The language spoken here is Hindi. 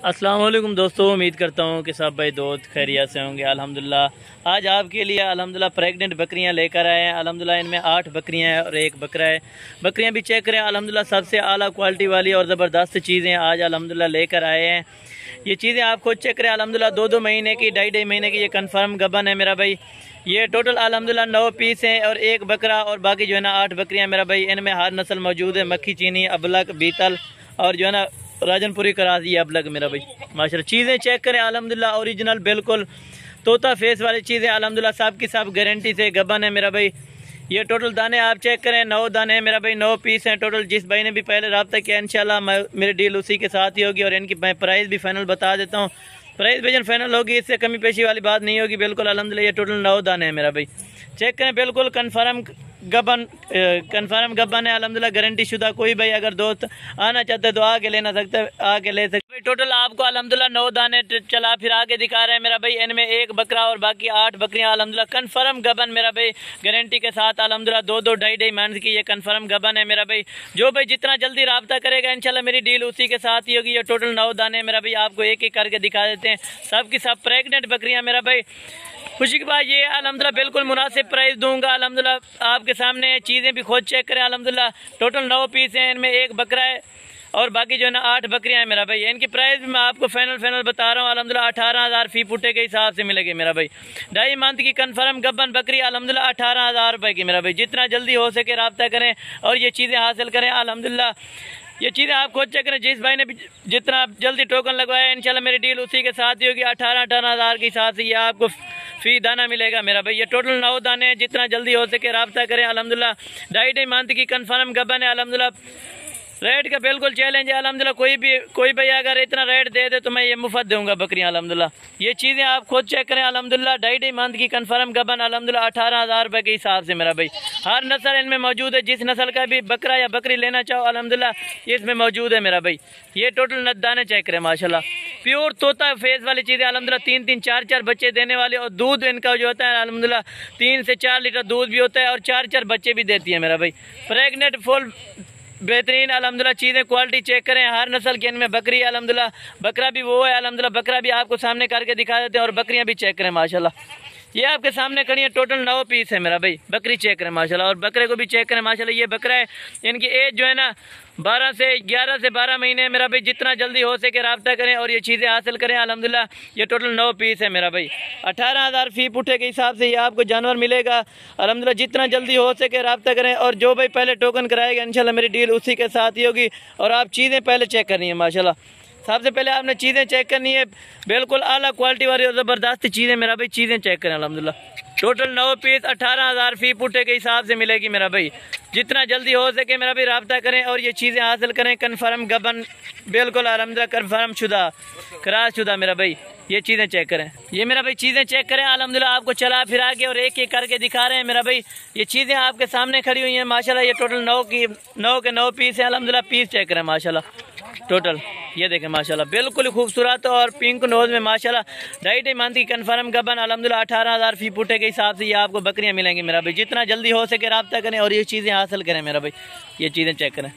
अस्सलाम वालेकुम दोस्तों, उम्मीद करता हूँ कि सब भाई दोस्त खैरियत से होंगे। अल्हम्दुलिल्लाह आज आपके लिए अल्हम्दुलिल्लाह प्रेग्नेंट बकरियाँ लेकर आए हैं। अल्हम्दुलिल्लाह इनमें 8 बकरियाँ हैं और एक बकरा है। बकरियाँ भी चेक करें, अल्हम्दुलिल्लाह सबसे आला क्वालिटी वाली और ज़बरदस्त चीज़ें आज अल्हम्दुलिल्लाह लेकर आए हैं। ये चीज़ें आप खुद चेक करें। अल्हम्दुलिल्लाह 2-2 महीने की, 2.5 महीने की ये कन्फर्म गबन है मेरा भाई। ये टोटल अल्हम्दुलिल्लाह 9 पीस हैं और एक बकरा और बाकी जो है ना 8 बकरियाँ मेरा भाई। इनमें हर नस्ल मौजूद है, मक्खी, चीनी, अबलक, बीतल और जो है ना राजनपुरी कराजी अबलग मेरा भाई। माशाल्लाह चीज़ें चेक करें, अल्हम्दुलिल्लाह ओरिजिनल बिल्कुल तोता फेस वाली चीज़ें अल्हम्दुलिल्लाह सब की सब गारंटी से गबन है मेरा भाई। ये टोटल दाने आप चेक करें, 9 दाने हैं मेरा भाई, 9 पीस हैं टोटल। जिस भाई ने भी पहले रब्ता किया इंशाल्लाह मेरी डील उसी के साथ ही होगी। और इनकी मैं प्राइस भी फाइनल बता देता हूँ। प्राइस बेजन फाइनल होगी, इससे कमी पेशी वाली बात नहीं होगी बिल्कुल। अल्हम्दुलिल्लाह ये टोटल 9 दाने हैं मेरा भाई। चेक करें, बिल्कुल कन्फर्म गबन है अल्हम्दुलिल्लाह, गारंटी शुदा। कोई भाई अगर दोस्त आना चाहते तो आके लेना सकते, आके ले सकते। टोटल आपको अल्हम्दुलिल्लाह 9 दाने चला फिर आगे दिखा रहे हैं मेरा भाई। इनमें एक बकरा और बाकी 8 बकरियां अल्हम्दुलिल्लाह कन्फर्म गबन मेरा भाई, गारंटी के साथ अल्हम्दुलिल्लाह 2-2, 2.5 मंथ की ये कन्फर्म गबन है मेरा भाई। जो भाई जितना जल्दी रब्ता करेगा इंशाल्लाह मेरी डील उसी के साथ ही होगी। ये टोटल 9 दाने मेरा भाई, आपको एक एक करके दिखा देते हैं। सब की सब प्रेगनेंट बकरियाँ मेरा भाई। खुशी की बात ये अल्हम्दुलिल्लाह बिल्कुल मुनासिब प्राइस दूंगा। अल्हम्दुलिल्लाह आपके सामने चीज़ें भी खुद चेक करें। अल्हम्दुलिल्लाह टोटल 9 पीस हैं, इनमें एक बकरा है और बाकी जो है ना 8 बकरियां हैं मेरा भाई। इनकी प्राइस भी मैं आपको फाइनल बता रहा हूँ। अल्हम्दुलिल्लाह 18,000 फी पुटे के हिसाब से मिलेगी मेरा भाई। 2.5 मंथ की कन्फर्म गबन बकरी अल्हम्दुलिल्लाह 18,000 रुपये की मेरा भाई। जितना जल्दी हो सके रब्ता करें और ये चीज़ें हासिल करें। अल्हम्दुलिल्लाह ये चीज़ें आप खुद चेक करें। जिस भाई ने भी जितना जल्दी टोकन लगवाया इंशाल्लाह मेरी डील उसी के साथ ही होगी। 18,000 के हिसाब से ये आपको फी दाना मिलेगा मेरा भाई। ये टोटल 9 दाने हैं, जितना जल्दी हो सके रब्ता करें। अल्हम्दुलिल्लाह 2.5 मंथ की कन्फर्म गबन है। अल्हम्दुलिल्लाह रेट का बिल्कुल चैलेंज है। अल्हम्दुलिल्लाह कोई भाई अगर इतना रेट दे दे तो मैं ये मुफ्त दूंगा बकरियां। अल्हम्दुलिल्लाह ये चीज़ें आप खुद चेक करें। अल्हम्दुलिल्लाह 2.5 मंथ की कन्फर्म गबन अल्हम्दुलिल्लाह 18,000 रुपये के हिसाब से मेरा भाई। हर नस्ल इनमें मौजूद है, जिस नस्ल का भी बकरा या बकरी लेना चाहो अल्हम्दुलिल्लाह इसमें मौजूद है मेरा भाई। ये टोटल दाने चेक करें माशाल्लाह, प्योर तोता फेस वाली चीज़ें अल्हम्दुलिल्लाह 3-3, 4-4 बच्चे देने वाले। और दूध इनका जो होता है अल्हम्दुलिल्लाह 3 से 4 लीटर दूध भी होता है और 4-4 बच्चे भी देती है मेरा भाई। प्रेगनेंट फुल बेहतरीन अल्हम्दुलिल्लाह चीज़ें क्वालिटी चेक करें। हर नस्ल की इनमें बकरी अल्हम्दुलिल्लाह, बकरा भी वो है अल्हम्दुलिल्लाह, बकरा भी आपको सामने करके दिखा देते हैं और बकरियां भी चेक करें माशाल्लाह। ये आपके सामने खड़ी है, टोटल 9 पीस है मेरा भाई। बकरी चेक करें माशाल्लाह और बकरे को भी चेक करें माशाल्लाह। ये बकरा है, इनकी एज जो है ना 11 से 12 महीने है मेरा भाई। जितना जल्दी हो सके रब्ता करें और ये चीज़ें हासिल करें। अल्हम्दुलिल्लाह ये टोटल 9 पीस है मेरा भाई। 18,000 फी पुठे के हिसाब से ये आपको जानवर मिलेगा अल्हम्दुलिल्लाह। जितना जल्दी हो सके रब्ता करें और जो भाई पहले टोकन कराएगा इंशाल्लाह मेरी डील उसी के साथ ही होगी। और आप चीज़ें पहले चेक करनी है माशाल्लाह। सबसे पहले आपने चीज़ें चेक करनी है, बिल्कुल आला क्वालिटी वाली और ज़बरदस्त चीज़ें मेरा भाई। चीज़ें चेक करें अल्हम्दुलिल्लाह। टोटल 9 पीस 18,000 फी पुटे के हिसाब से मिलेगी मेरा भाई। जितना जल्दी हो सके मेरा भाई रब्ता करें और ये चीज़ें हासिल करें। कन्फर्म गबन बिल्कुल अल्हम्दुलिल्लाह कन्फर्म शुदा, क्रॉस शुदा मेरा भाई। ये चीज़ें चेक करें, ये मेरा भाई चीज़ें चेक करें अल्हम्दुलिल्लाह। आपको चला फिरा के और एक एक करके दिखा रहे हैं मेरा भाई। ये चीज़ें आपके सामने खड़ी हुई हैं माशाल्लाह। ये टोटल 9 के 9 पीस है अल्हम्दुलिल्लाह। पीस चेक करें माशाल्लाह टोटल। ये देखें माशाल्लाह बिल्कुल खूबसूरत और पिंक नोज में माशाल्लाह। 2.5 मंथ की कन्फर्म गबन अल्हम्दुलिल्लाह 18,000 फी पुटे के हिसाब से ये आपको बकरियां मिलेंगी मेरा भाई। जितना जल्दी हो सके रब्ता करें और ये चीज़ें हासिल करें मेरा भाई। ये चीज़ें चेक करें।